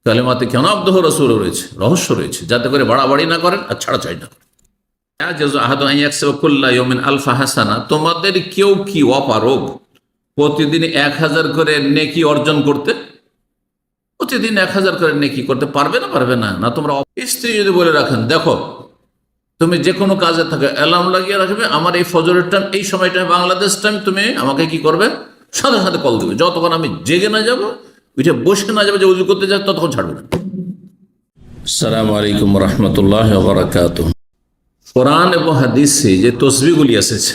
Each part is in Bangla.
কালেমাতে কেন আব্দুহ রাসূল রয়েছে, রহস্য রয়েছে, যাতে করে বাড়াবাড়ি না করেন আর ছাড়াছাড়ি না করেন। আলফা হাসানা, তোমাদের কেউ কি অপারগ প্রতিদিন 1000 করে নেকি অর্জন করতে? প্রতিদিন 1000 করে নেকি করতে পারবে না? পারবে না। না তোমরা স্ত্রী যদি বলে রাখেন, দেখো তুমি যে কোনো কাজে থাকে অ্যালার্ম লাগিয়ে রাখবে, আমার এই ফজরের টাইম, এই সময়টা বাংলাদেশ টাইম, তুমি আমাকে কি করবে, সাথে সাথে কল দেবে। যতক্ষণ আমি জেগে না যাবো, উঠে বসে না যাবে, যে উজু করতে যায়, ততক্ষণ ছাড়বে না। আসসালামু আলাইকুম রহমতুল্লাহ ওয়া বারাকাতুহু। কোরআন এবং হাদিসে যে তসবিহগুলি এসেছে,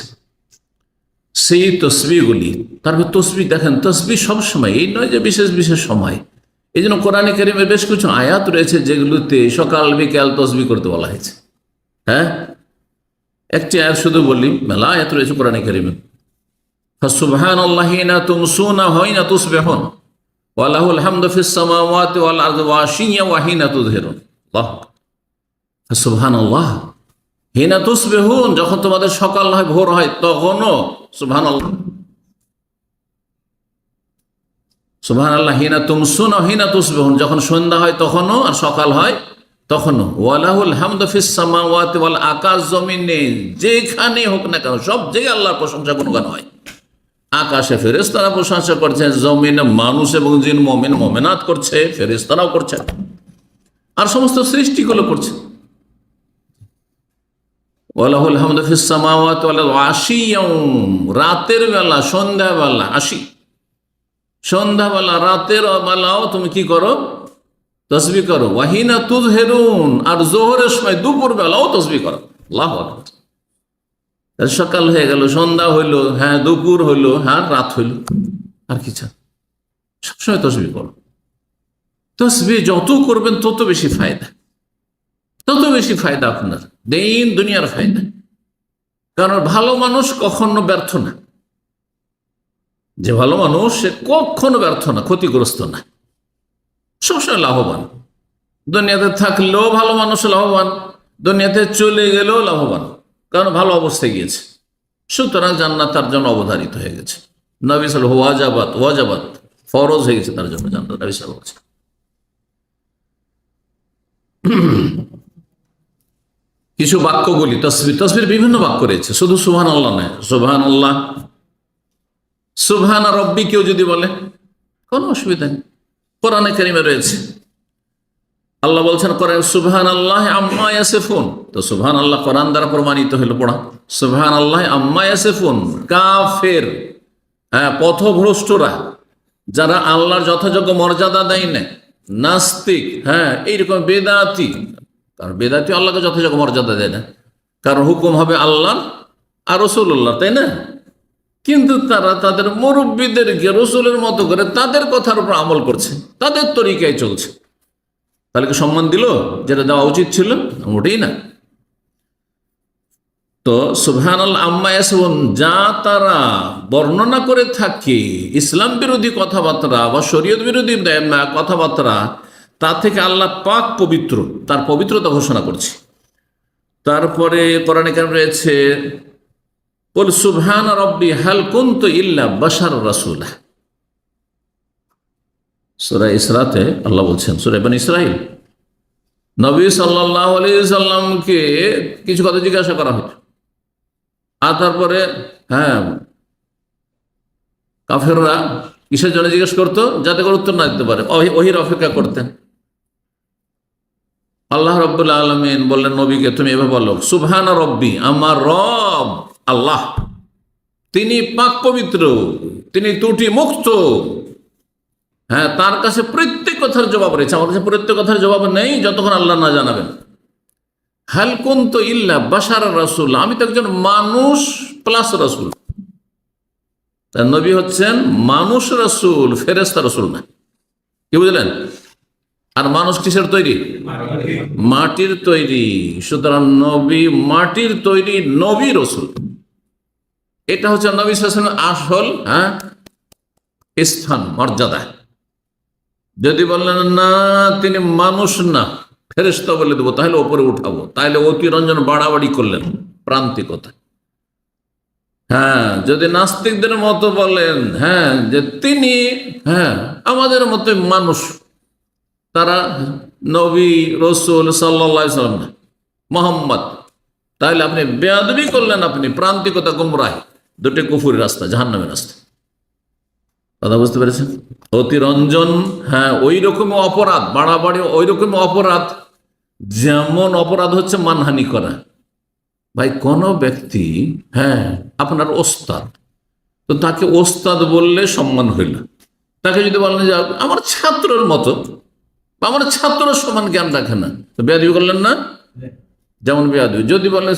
সেই তসবিহগুলি, তারপর তসবিহ দেখেন, তসবিহ সবসময়, এই নয় যে বিশেষ বিশেষ সময়। এই জন্য কোরআনে কারিমে বেশ কিছু আয়াত রয়েছে যেগুলোতে সকাল বিকাল তসবিহ করতে বলা হয়েছে। হ্যাঁ, একটি আয়াত শুধু বলি, মেলা আয়াত রয়েছে কোরআনে কারিমে। ফাসুবহানাল্লাহি হিনা তুমসুনা ওয়া হিনা তুসবিহুন ওয়া লাহুল হামদু ফিস সামাওয়াতি ওয়াল আরদি ওয়া আশিয়্যা ওয়া হিনা তুযহিরুন। আল্লাহ, ফাসুবহানাল্লাহ হিনা তুসবিহুন, যখন তোমাদের সকাল হয়, ভোর হয়, তখনও সুবহানাল্লাহ। সুবহানাল্লাহ হিনা তুমসুনা ওয়া হিনা তুসবিহুন, যখন সন্ধ্যা হয় তখনও, আর সকাল হয় তখনও। ওয়ালাহুল হামদু ফিস সামাওয়াতি ওয়াল, আকাশ জমিনে যেখানে হোক না কেন, সব জায়গায় আল্লাহর প্রশংসা গুণগান হয়। আকাশে ফেরেশতারা প্রশংসা করছে, জমিনে মানুষ এবং জিন, মুমিন মুমিনাত করছে, ফেরেশতারাও করছে, আর সমস্ত সৃষ্টিগুলো করছে। ওয়ালাহুল হামদু ফিস সামাওয়াতি ওয়াল আরদি ওয়া আশিয়্যাও, রাতের বেলা, সন্ধ্যাবেলা, সন্ধ্যাবেলা, রাতের বেলাও তুমি কি করো, তসবিহ করো। ওয়াহিনা তুযহিরুন, আর জোহরের সময়, দুপুর বেলাও তসবিহ করো। আল্লাহু আকবার। সকাল হয়ে গেল, সন্ধ্যা হইলো, হ্যাঁ দুপুর হইলো, হ্যাঁ রাত হইল, আর কি চান, সবসময় তসবিহ করো। তসবিহ যত করবেন তত বেশি ফায়দা, তত বেশি ফায়দা আপনার, দিন দুনিয়ার ফায়দা। কারণ ভালো মানুষ কখনো ব্যর্থ না, যে ভালো মানুষ সে কখনো ব্যর্থ না, ক্ষতিগ্রস্ত না, সবসময় লাভবান। দুনিয়াতে থাকলেও ভালো মানুষ লাভবান, দুনিয়াতে চলে গেলেও লাভবান, কারণ ভালো অবস্থায় গিয়েছে। সুতরাং জান্নাত তার জন্য অবধারিত হয়ে গেছে। নবী সাল্লাল্লাহু ওয়াজাবাত ফরজ হয়ে গেছে তার জন্য জান্নাত। নবী সাল্লাল্লাহু আলাইহি ওয়াসাল্লাম। কিছু বাক্যগুলি তসবির বিভিন্ন বাক্য রয়েছে, শুধু সুবহানাল্লাহ নয়। সুবহানাল্লাহ, সুবহানা রব্বি কেউ যদি বলে কোনো অসুবিধা নেই, কোরআনে কারিমে রয়েছে। আল্লাহ বলছেন কোরআন, সুবহানাল্লাহ আম্মা ইয়াসিফুন, তো সুবহানাল্লাহ কোরআন দ্বারা প্রমাণিত হলো পড়া। সুবহানাল্লাহ আম্মা ইয়াসিফুন, কাফের, পথভ্রষ্টরা, যারা আল্লাহর যথাযোগ্য মর্যাদা দেয় না, নাস্তিক, এইরকম বেদাতি। কারণ বেদাতি আল্লাহকে যথাযোগ্য মর্যাদা দেয় না, কারণ হুকুম হবে আল্লাহ আর রাসূলুল্লাহ, তাই না? কিন্তু তারা তাদের মুরব্বীদেরকে রাসূলের মতো করে তাদের কথার উপর আমল করছে, তাদের তরিকায় চলছে। তাহলে কি সম্মান দিল যেটা দেওয়া উচিত ছিল? মোটেই না। তো সুবহানাল্লাহ আম্মা ইয়াসিফুন, যা তারা বর্ণনা করে থাকে ইসলাম বিরোধী কথাবার্তা বা শরীয়ত বিরোধী কথাবার্তা, তা থেকে আল্লাহ পাক পবিত্র, তার পবিত্রতা ঘোষণা করছে। তারপরে কোরআনে কারিমে রয়েছে, কুল সুবহানা রাব্বি হাল কুনতু ইল্লা বাশার রাসূলা। সূরা ইসরাতে আল্লাহ বলছেন, সূরা বনী ইসরাইল, নবী সাল্লাল্লাহু আলাইহি সাল্লামকে কিছু কথা জিজ্ঞাসা করা হতো, আর তারপরে কাফেররা কিসের জন্য জিজ্ঞেস করতো? যাতে করে উত্তর না দিতে পারে, ওহির অপেক্ষা করতেন। আল্লাহ রাব্বুল আলামিন বললেন নবীকে, তুমি এভাবে বলো, সুবহানা রব্বি, আমার রব আল্লাহ, তিনি পাক পবিত্র, তিনি ত্রুটি মুক্ত। তার কাছে প্রত্যেক কথার জবাব রয়েছে, আমার কাছে প্রত্যেক কথার জবাব নেই যতক্ষণ আল্লাহ না জানাবেন। হাল কুনতু ইল্লা বাশার রাসূল, আমি তো একজন মানুষ প্লাস রাসূল। তার নবী হচ্ছেন মানুষ রাসূল, ফেরেশতা রাসূল না। কি বুঝলেন? আর মানুষ কিসের তৈরি? মাটির তৈরি। সুতরাং নবী মাটির তৈরি, নবী রাসূল। এটা হচ্ছে নবী সাল্লাল্লাহু আলাইহি ওয়াসাল্লামের আসল স্থান, মর্যাদা। যদি বললেন না তিনি মানুষ না, ফেরেশতা বলে দেবো, তাহলে ওপরে উঠাবো, তাহলে অতিরঞ্জন বাড়াবাড়ি করলেন, প্রান্তিকতা। যদি নাস্তিকদের মতো বলেন যে তিনি আমাদের মতো মানুষ, তারা নবী রসুল সাল্লাল্লাহু আলাইহি সাল্লাম না, মোহাম্মদ। তাহলে আপনি বেয়াদবি করলেন, আপনি প্রান্তিকতা, গুমরাহি, দুটি কুফুরি রাস্তা, জাহান্নামের রাস্তা। কথা বুঝতে পেরেছেন? অতিরঞ্জন, হ্যাঁ, ওই রকম অপরাধ, বাড়াবাড়ি ওই রকম অপরাধ, যেমন অপরাধ হচ্ছে মানহানি করা। ভাই, কোন ব্যক্তি, হ্যাঁ, আপনার ওস্তাদ, তো তাকে ওস্তাদ বললে সম্মান হইল। তাকে যদি বলেন যে আমার ছাত্রের মতো, বা আমার ছাত্র সমান জ্ঞান রাখে না, তো বেয়াদবি করলেন না? যেমন বেয়াদবি যদি বলে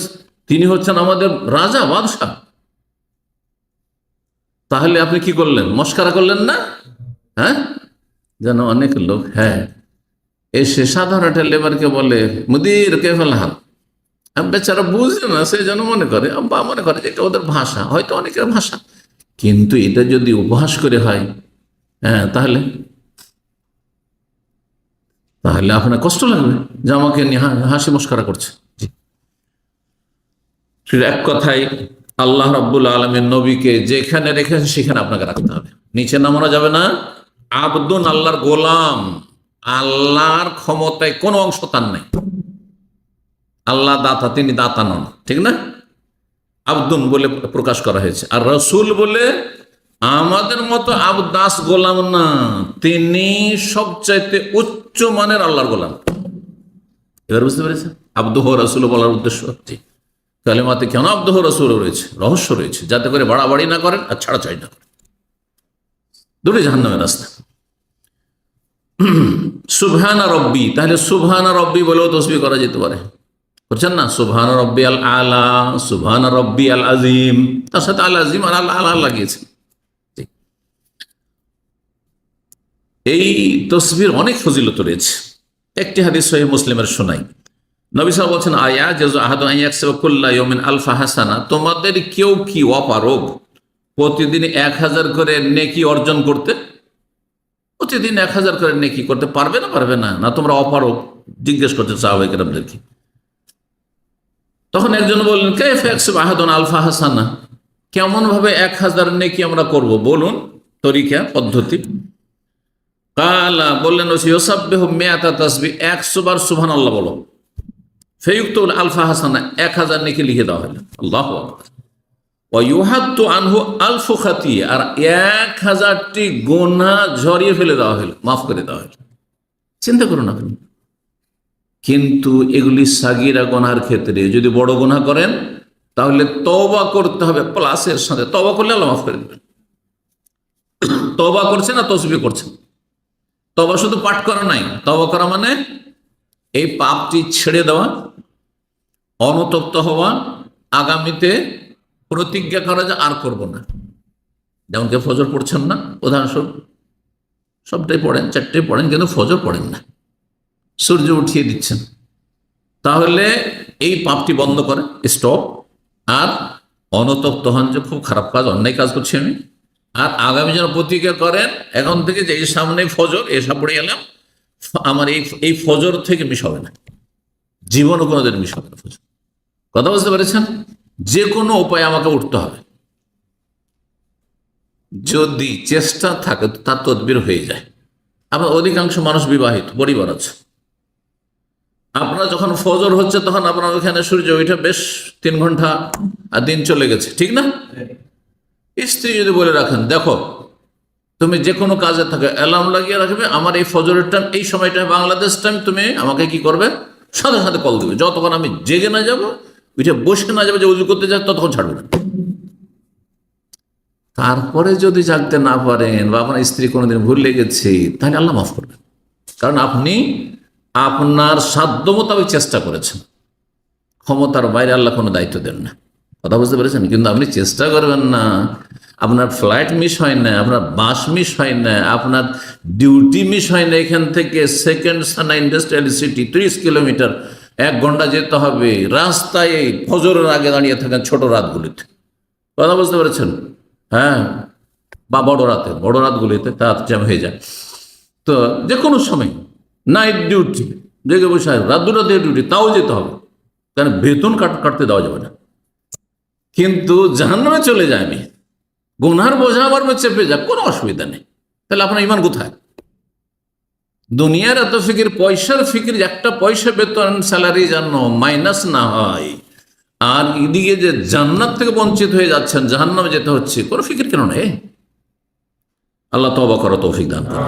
তিনি হচ্ছেন আমাদের রাজা, বাদশাহ, তাহলে আপনি কি করলেন? মস্কারা করলেন না? হ্যাঁ, যেন অনেক লোক, হ্যাঁ, এসে সাধারণ একটা লেবারকে বলে মুদির কেফাল হাল, বেচারা বুঝে না, সে যেন মনে করে বা মনে করে যে এটা ওদের ভাষা, হয়তো অনেকের ভাষা, কিন্তু এটা যদি উপহাস করে হয়, হ্যাঁ, তাহলে তাহলে আপনার কষ্ট লাগবে যে আমাকে নিয়ে হাসি মস্করা করছে। এক কথায় আল্লাহ রাব্বুল আলামিন নবীকে যেখানে রেখেছেন সেখানে আপনাকে রাখতে হবে, নিচে নামানো যাবে না। আব্দুন, আল্লাহর গোলাম, আল্লাহর ক্ষমতায় কোনো অংশ তার নেই। আল্লাহ দাতা, তিনি দাতা নন, ঠিক না? আব্দুন বলে প্রকাশ করা হয়েছে। আর রসুল বলে আমাদের মতো আবদাস গোলাম না, তিনি সবচাইতে উচ্চ মানের আল্লাহর গোলাম। এবার বুঝতে পেরেছেন আব্দুহ রসুল বলার উদ্দেশ্য? কালেমাতে কেন আব্দুহ রসুল রয়েছে, রহস্য রয়েছে, যাতে করে বাড়াবাড়ি না করেন আর ছাড়াছাড়ি না করেন, দুটি জাহান্নামের রাস্তা। সুবহানা রব্বি, তাহলে সুবহানা রব্বি বলেও তসবিহ করা যেতে পারে, বুঝছেন না? সুবহানা রব্বি আল আলা, সুবহানা রব্বি আল আজিম, তার সাথে আল আজিম আর আল আলা লাগিয়েছে। এই তসবির অনেক ফজিলত রয়েছে। একটি হাদিস সহিহ মুসলিমের শোনাই, নবী সাল্লাল্লাহু বলছেন আয়া জাযু আহাদু আন ইয়াকসিবা কুল্লা ইয়াউমিন আলফা হাসানা, তোমাদের কেউ কি অপারগ প্রতিদিন 1000 করে নেকি অর্জন করতে? প্রতিদিন 1000 করে নেকি করতে পারবে না? পারবে না, না তোমরা অপারগ? জিজ্ঞেস করতে সাহাবায়ে কেরামদেরকে। তখন একজন বললেন কাইফা ইয়াকসিবু আহাদুন আলফা হাসানা, কেমন ভাবে 1000 নেকি আমরা করব, বলুন তরিকা, পদ্ধতি। কালা, বললেন ইউসাব্বিহু মিআতা তাসবিহ, 100 বার সুবহানাল্লাহ বলো, ফায়ুক্তুল আলফা হাসানা, 1000 নেকি লিখে দেওয়া হলো। আল্লাহু আকবার। ওয়া ইউহাত্তু আনহু আলফু খাতিয়া, আর 1000টি গুনাহ ঝরিয়ে ফেলে দেওয়া হলো, মাফ করে দেওয়া হলো। চিন্তা করুন আপনি। কিন্তু এগুলি সাগীরা গুনাহের ক্ষেত্রে যদি বড় গুনাহ করেন তাহলে তওবা করতে হবে, প্লাসের সাথে তওবা করলে আল্লাহ মাফ করে দেবেন। তওবা করছে না তসবিহ করছেন, তওবা শুধু পাঠ করা নাই, তওবা করা মানে এই পাপটি ছেড়ে দেওয়া, অনুতপ্ত হওয়া, আগামীতে প্রতিজ্ঞা করা যে আর করব না। যেমন কেউ ফজর পড়ছেন না, উদাহরণস্বরূপ, সবটাই পড়েন, 4টে পড়েন, কিন্তু ফজর পড়েন না, সূর্য উঠিয়ে দিচ্ছেন, তাহলে এই পাপটি বন্ধ করে, স্টপ। আর অনুতপ্ত হন যে খুব খারাপ কাজ, অন্যায় কাজ করছি আমি, আর আগামী যেন প্রতিজ্ঞা করেন এখন থেকে যে এই সামনে ফজর, এসব পড়ে গেলাম, আমার এই ফজর থেকে মিস হবে না, জীবনও কোনোদিন মিস হবে না ফজর। কথা বুঝতে পেরেছেন? যে কোনো উপায়ে আমাকে উঠতে হবে, যদি চেষ্টা থাকে তার তদবির হয়ে যায়। আপনার অধিকাংশ মানুষ বিবাহিত, পরিবার আছে, আপনার যখন ফজর হচ্ছে তখন আপনার ওখানে সূর্য ওইটা বেশ 3 ঘন্টা আর দিন চলে গেছে, ঠিক না? স্ত্রী যদি বলে রাখেন দেখো তুমি যে কোনো কাজে থাকে অ্যালার্ম লাগিয়ে রাখবে, আমার এই ফজরের টাইম, এই সময়টা বাংলাদেশ টাইম, তুমি আমাকে কি করবে, সাথে সাথে কল দেবে, যতক্ষণ আমি জেগে না যাবো, ওইটা বসে না যাবে যে উজু করতে যায়, ততক্ষণ ছাড়বে না। তারপরে যদি জাগতে না পারেন বা আপনার স্ত্রী কোনোদিন ভুল লেগেছে, তাহলে আল্লাহ মাফ করবেন, কারণ আপনি আপনার সাধ্য মোতাবেক চেষ্টা করেছেন, ক্ষমতার বাইরে আল্লাহ কোনো দায়িত্ব দেন না। কথা বুঝতে পেরেছেন? কিন্তু আপনি চেষ্টা করবেন না, আপনার ফ্লাইট মিস হয় না, আপনার বাস মিস হয় না, আপনার ডিউটি মিস হয় না, এখান থেকে সেকেন্ড সানা ইন্ডাস্ট্রিয়াল সিটি 30 কিলোমিটার, 1 ঘন্টা যেতে হবে, রাস্তায় ফজরের আগে দাঁড়িয়ে থাকেন ছোট রাতগুলিতে। কথা বুঝতে পেরেছেন? হ্যাঁ, বা বড় রাতগুলিতে তার জ্যাম হয়ে যায়। তো যে কোনো সময় নাইট ডিউটি, জেগে বসে রাত 2টা থেকে ডিউটি, তাও যেতে হবে, কারণ বেতন কাটতে দেওয়া যাবে না। কিন্তু জাহান্নামে চলে যায়, আমি গুনার বোঝা আমার চেপে যায়, কোনো অসুবিধা নেই। তাহলে আপনার ইমান কোথায়? দুনিয়ার এত ফিকির, পয়সার ফিকির, একটা পয়সা বেতন স্যালারি যেন মাইনাস না হয়, আর এদিকে যে জান্নাত থেকে বঞ্চিত হয়ে যাচ্ছেন, জাহান্নামে যেতে হচ্ছে, কোনো ফিকির কেন নেই? আল্লাহ তওবা করো, তৌফিক দান করো।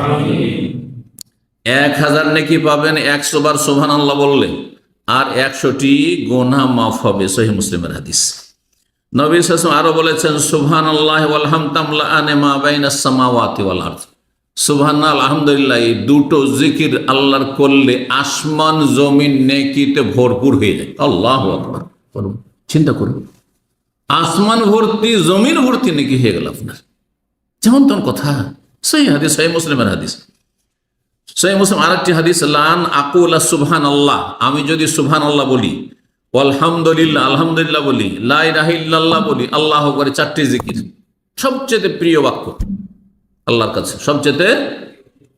1000 নেকি পাবেন 100 বার সুবহানাল্লাহ বললে, আর 100টি গুনাহ মাফ হবে। সহিহ মুসলিমের হাদিস। নবী সাল্লাল্লাহু আলাইহি ওয়াসাল্লাম আরো বলেছেন, সুবহানাল্লাহি ওয়াল হামদু তামলাআনে মা বাইনাস সামাওয়াতি ওয়াল আরদ। সুবহানাল্লাহ, আলহামদুলিল্লাহ, এই দুটো জিকির আল্লাহর করলে আসমান জমিন নেকিতে ভরপুর হয়ে যায়। আল্লাহু আকবার। চিন্তা করুন, আসমান ভর্তি জমিন ভর্তি নেকি হয়ে গেল আপনার। যেমন তোর কথা, সহিহ হাদিস, সহিহ মুসলিমের হাদিস। সহিহ মুসলিম আরেকটি হাদিস, লান আকুলা সুবহানাল্লাহ, আমি যদি সুবহানাল্লাহ বলি, আলহামদুলিল্লাহ, আলহামদুলিল্লাহ বলি, লা ইলাহা ইল্লাল্লাহ বলি, আল্লাহু আকবার, 4টি জিকির, সবচেয়ে প্রিয় বাক্য আল্লাহর কাছে, সবচেয়ে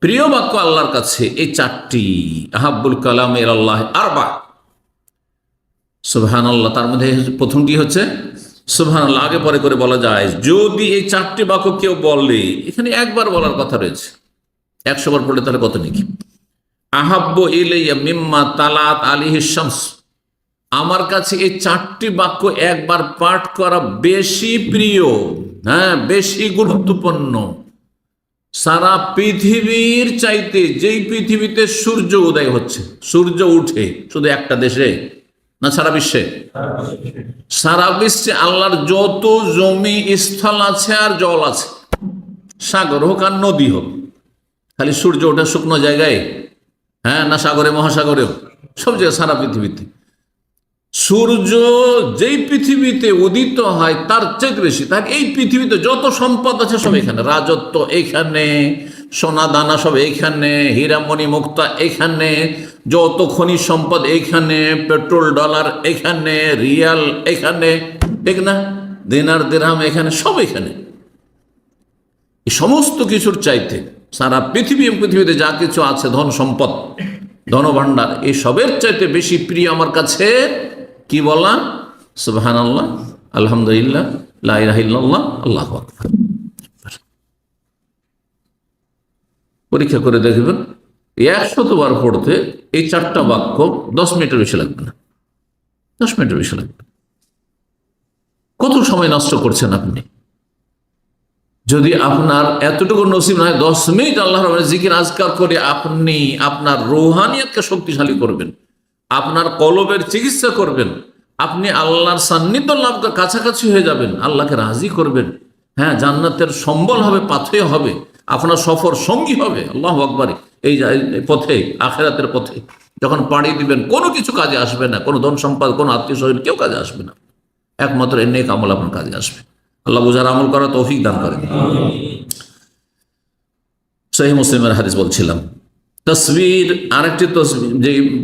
প্রিয় বাক্য আল্লাহর কাছে এই 4টি। আহাব্বুল কালাম ইলাল্লাহ আরবা, সুবহানাল্লাহ, তার মধ্যে প্রথমটি হচ্ছে সুবহানাল্লাহ। আগে পরে করে বলা যায়। যদি এই 4টি বাক্য কেউ বলে, এখানে একবার বলার কথা রয়েছে, 100 বার পড়লে তাহলে কত নাকি? আহাব্বু ইলাইয়া মিম্মা তালাত আলাইহিস শামস, আমার কাছে এই 4টি বাক্য একবার পাঠ করা বেশি প্রিয়, হ্যাঁ, বেশি গুরুত্বপূর্ণ। সারা পৃথিবীর চাইতে, যেই পৃথিবীতে সূর্য উদয় হচ্ছে, সূর্য উঠে, শুধু একটা দেশে না, সারা বিশ্বে? সারা বিশ্বে আল্লাহর যত জমি স্থল আছে আর জল আছে, সাগর হোক আর নদী হোক, খালি সূর্য ওঠে শুকনো জায়গায়, হ্যাঁ, না সাগরে মহাসাগরেও, সব জায়গায়, সারা পৃথিবীতে সূর্য যেই পৃথিবীতে উদিত হয় তার চাইতে বেশি, তার এই পৃথিবীতে যত সম্পদ আছে সব এখানে, রাজত্ব এখানে, সোনা দানা সব এখানে, হীরামণি মুক্তা এখানে, যত খনিজ সম্পদ এখানে, পেট্রোল ডলার এখানে, রিয়াল এখানে, ঠিক না, দিনার দিরহাম এখানে, সব এখানে। এই সমস্ত কিছুর চাইতে সারা পৃথিবীতে যা কিছু আছে, ধন সম্পদ, ধনভাণ্ডার, এই সবের চাইতে বেশি প্রিয় আমার কাছে কি বলা? সুবহানাল্লাহ, আলহামদুলিল্লাহ, লা ইলাহা ইল্লাল্লাহ, আল্লাহু আকবার। পরীক্ষা করে দেখবেন, 100 বার পড়তে এই 4টা বাক্য 10 মিনিটের বেশি লাগবে না, 10 মিনিটের বেশি লাগবে। কত সময় নষ্ট করছেন আপনি? যদি আপনার এতটুকু নসিব না হয়, 10 মিনিট আল্লাহর জিকির আজকার করে আপনি আপনার রুহানিয়াতকে শক্তিশালী করবেন, আপনার কলবের চিকিৎসা করবেন, আপনি আল্লাহর সান্নিধ্য লাভ কাছাকাছি হয়ে যাবেন, আল্লাহকে রাজি করবেন, হ্যাঁ, জান্নাতের সম্বল হবে, পাথেয় হবে, আপনার সফর সঙ্গী হবে। আল্লাহু আকবার। এই পথে, আখিরাতের পথে যখন পাড়ি দিবেন, কোনো কিছু কাজে আসবে না, কোনো ধন সম্পদ, কোনো আত্মীয় স্বজন, কেউ কাজে আসবে না, একমাত্র এর নেক আমল আপনার কাজে আসবে। আল্লাহ বুঝার আমল করা তৌফিক দান করেন। সহিহ মুসলিমের হাদিস বলছিলাম। তসবির, আরেকটি তসবির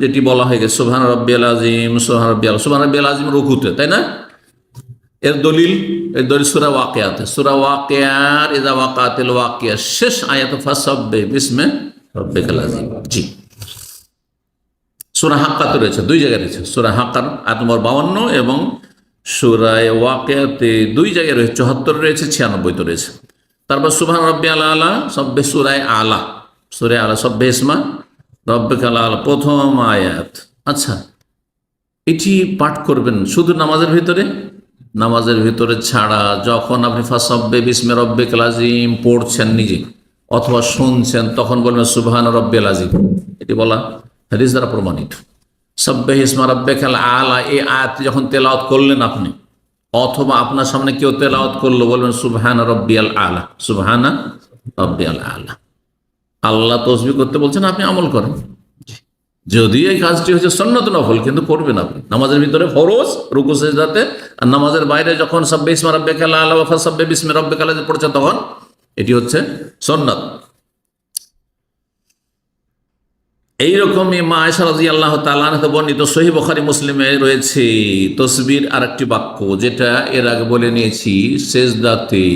যেটি বলা হয়ে গেছে, সুবহান রাব্বিয়াল আযীম, সুবহান রাব্বিয়াল আযীম রুকুতে, তাই না? এর দলিল সূরা ওয়াকিয়াতে, সূরা ওয়াকিয়ার ইযা ওয়াকাতিল ওয়াকিয়া শেষ আয়াত, ফাসাব্বিহ বিসমি রাব্বিকাল আযীম। জি, সূরা হাক্কাতে রয়েছে, 2 জায়গায় রয়েছে, সূরা হাক্কার আয়াত নম্বর 52 এবং সূরা ওয়াকিয়াতে 2 জায়গায় রয়েছে, 74 রয়েছে, 96 রয়েছে। তারপর সুবহান রাব্বিয়াল আলা, সব্বিহ সূরা আলা, সূরা আলা, সব্বিহ ইসমা রাব্বিকাল আলা, প্রথম আয়াত। আচ্ছা, এটি পাঠ করবেন শুধু নামাজের ভিতরে, নামাজের ভিতরে ছাড়া যখন আপনি ফাসাব্বিহ বিসমি রাব্বিকাল আযীম পড়ছেন নিজে অথবা শুনছেন, তখন বলবেন সুবহান রাব্বিয়াল আযীম। এটি বলা হাদিস দ্বারা প্রমাণিত। সাব্বিহ ইসমা রাব্বিকাল আলা, এই আয়াত যখন তেলাওয়াত করলেন আপনি, অথবা আপনার সামনে কেউ তেলাওয়াত করলো, বলবেন সুবহান রাব্বিয়াল আলা, সুবহান রাব্বিয়াল আলা। আল্লাহ তাসবিহ করতে বলছেন, আপনি আমল করেন। যদিও এই কাজটি হচ্ছে সুন্নত নফল, কিন্তু করবেন আপনি। নামাজের ভিতরে ফরজ, রুকু সিজদাতে, আর নামাজের বাইরে যখন সাব্বিহ ইসমা রাব্বিকাল আলা ওয়া ফাসাব্বিহ বিসমি রাব্বিকাল আযীম পড়ছেন, তখন এটি হচ্ছে সুন্নাত। এইরকমই মা আয়েশা রাদিয়াল্লাহু তাআলা আনহা বর্ণিত সহিহ বুখারী মুসলিমে রয়েছে তসবির আরেকটি বাক্য, যেটা এর আগে বলে নিয়েছি, সেজদাতে,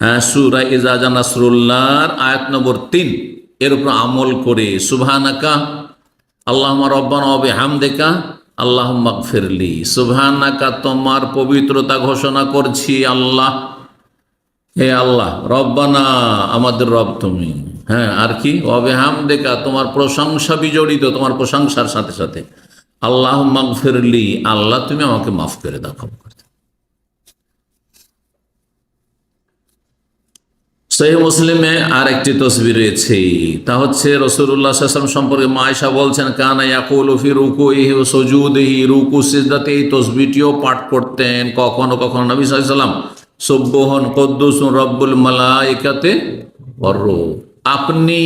হ্যাঁ, সূরা ইযা জা নাসরুল্লাহর আয়াত নম্বর 3, এর উপর আমল করে সুবহানাকা আল্লাহুম্মা রব্বানা ওয়া বিহামদিকা আল্লাহুম্মা গফিরলি, সুবহানাকা, তোমার পবিত্রতা ঘোষণা করছি আল্লাহ, হে আল্লাহ, রব্বানা, আমাদের রব তুমি, হ্যাঁ, আর কি ওয়াবিহামদিকা, তোমার প্রশংসা বিজড়িত, তোমার প্রশংসার সাথে সাথে আল্লাহ মাগফিরলি, আল্লাহ তুমি আমাকে মাফ করে দাও, ক্ষমা করে দাও। সহিহ মুসলিমে আর একটি তসবির রয়েছে, তা হচ্ছে রাসূলুল্লাহ সাল্লাল্লাহু আলাইহি ওয়াসাল্লাম সম্পর্কে মা আয়েশা বলছেন, কানা ইয়াকুলু ফি রুকুইহি ওয়া সুজুদিহি, রুকু সিজদাতে এই তসবিটিও পাঠ করতেন। কখনো কখনো নবী সাল্লাল্লাহু আলাইহি ওয়াসাল্লাম সুবহান কুদ্দুসুর রব্বুল মালাইকাতি ওয়ার রূহ, আপনি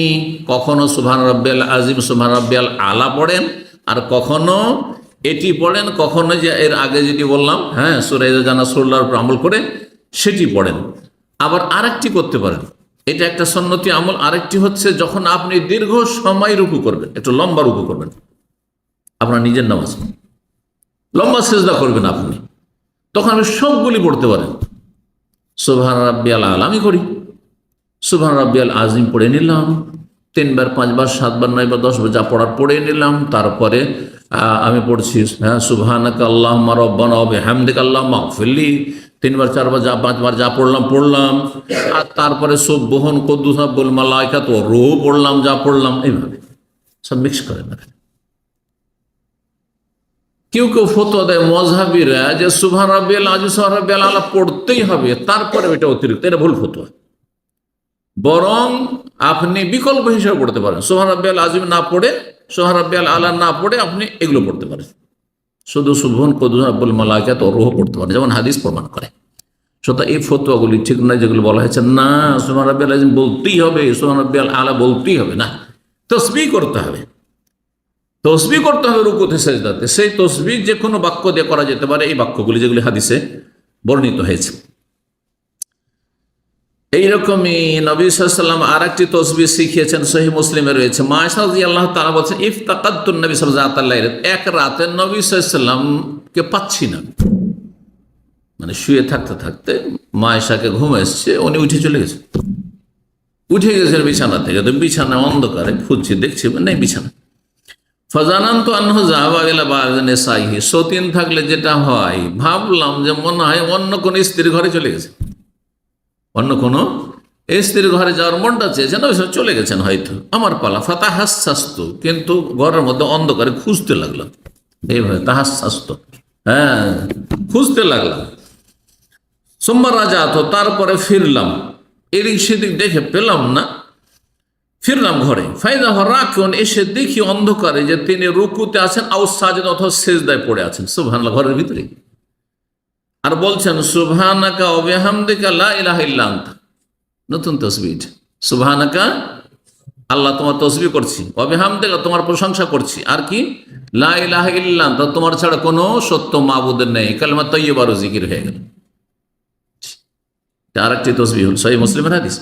কখনো সুবহান রাব্বিয়াল আযীম, সুবহান রাব্বিয়াল আলা পড়েন, আর কখনো এটি পড়েন, কখনো যে এর আগে যেটি বললাম, হ্যাঁ, সূরা ইযা জানা সুরার উপর আমল করে সেটি পড়েন। আবার আরেকটি করতে পারেন, এটা একটা সুন্নতি আমল। আরেকটি হচ্ছে যখন আপনি দীর্ঘ সময় রুকু করবেন, একটু লম্বা রুকু করবেন, আপনার নিজের নামাজ লম্বা সিজদা করবেন আপনি, তখন আপনি সবগুলি পড়তে পারেন। সুবহান রাব্বিয়াল আলা আমি করি, সুবহান রাব্বিয়াল আযীম পড়ে নিলাম, 3 বার 5 বার 7 বার 9 বার 10 বার যা পড়ার পড়ে নিলাম। তারপরে আমি পড়ছি, হ্যাঁ, সুবহানাকা আল্লাহুম্মা রাব্বানা ওয়া বিহামদিকা আল্লাহুম্মা ইগফিরলি, 3 বার 4 বার যা 5 বার যা পড়লাম। আর তারপরে সুবহান কুদ্দুস রব্বুল মালাইকাতি ওয়ার রূহ পড়লাম, যা পড়লাম, এইভাবে সব মিক্স করে নেবেন। কেউ কেউ ফতোয়া দেয় মযহাবীরা যে সুবহান রাব্বিয়াল আযীম, সুবহান রাব্বিয়াল আলা পড়তেই হবে, তারপরে এটা অতিরিক্ত, এটা ভুল ফতোয়া। বরং আপনি বিকল্প হিসেবে পড়তে পারেন, সুবহান রাব্বিয়াল আযীম না পড়ে, সুবহান রাব্বিয়াল আলা না পড়ে আপনি এগুলো পড়তে পারেন, শুধু সুবহান কুদ্দুস রব্বুল মালাইকাতি ওয়ার রূহ পড়তে পারেন, যেমন হাদিস প্রমাণ করে। সুতরাং এই ফতোয়াগুলি ঠিক নয়, যেগুলো বলা হয়েছে না সুবহান রাব্বিয়াল আযীম বলতেই হবে, সুবহান রাব্বিয়াল আলা বলতেই হবে, না, তাসবিহ করতে হবে, তসবিহ করতে হবে রুকুতে সেজদাতে। সেই তসবিহ যে কোনো বাক্য দিয়ে করা যেতে পারে, এই বাক্যগুলি যেগুলি হাদিসে বর্ণিত হয়েছে। এইরকমই নবী সাল্লাল্লাহু আলাইহি ওয়াসাল্লাম আর একটি তসবিহ শিখিয়েছেন, সহিহ মুসলিমে রয়েছে। মা আয়েশা রাদিয়াল্লাহু তাআলা বলছেন, ইফতাকাতুন নবী সাল্লাল্লাহু আলাইহি ওয়াসাল্লাম, এক রাতে নবী সাল্লাল্লাহু আলাইহি ওয়াসাল্লামকে পাচ্ছি না, মানে শুয়ে থাকতে থাকতে মা আয়েশাকে ঘুম এসছে, উনি উঠে চলে গেছেন, উঠে গেছেন বিছানা থেকে। তো বিছানা অন্ধকারে খুঁজছি, দেখছি নেই বিছানা। ফাজানান্তু আন্নাহু যাহাবা ইলা বা'দি নিসাইহি, সতীন থাকলে যেটা হয়, ভাবলাম যে মনে হয় অন্য কোন স্ত্রীর ঘরে চলে গেছে, অন্য কোন স্ত্রীর ঘরে যাওয়ার মনটা চেয়েছেন, ওই সময় চলে গেছেন হয়তো, আমার পালা। ফাতাহাসসাস্তু, কিন্তু ঘরের মধ্যে অন্ধকারে খুঁজতে লাগলাম, এইভাবে তাহাসসাস্তু, হ্যাঁ, খুঁজতে লাগলাম। সুম্মা রাজাতু, তারপরে ফিরলাম, এদিক সেদিক দেখে পেলাম না, ফিরলাম ঘরে। ফাইদা রাকিউন, এসে দেখি অন্ধকারে যে তিনি রুকুতে আছেন, আও সাজেদ অথবা সিজদায় পড়ে আছেন, সুবহানাল্লাহ, ঘরের ভিতরে। আর বলছেন সুবহানাকা ওয়া বিহামদিকা লা ইলাহা ইল্লা আনতা, নতুন তাসবিহ, সুবহানাকা আল্লাহ তোমার তাসবিহ করছি, ওয়া বিহামদিকা তোমার প্রশংসা করছি, আর কি লা ইলাহা ইল্লা আনতা, তোমার ছাড়া কোনো সত্য মাবুদ নেই, কালিমা তাইয়্যিবা জিকির হয়ে গেল। আরেকটি তাসবিহ, সহিহ মুসলিমের হাদিস।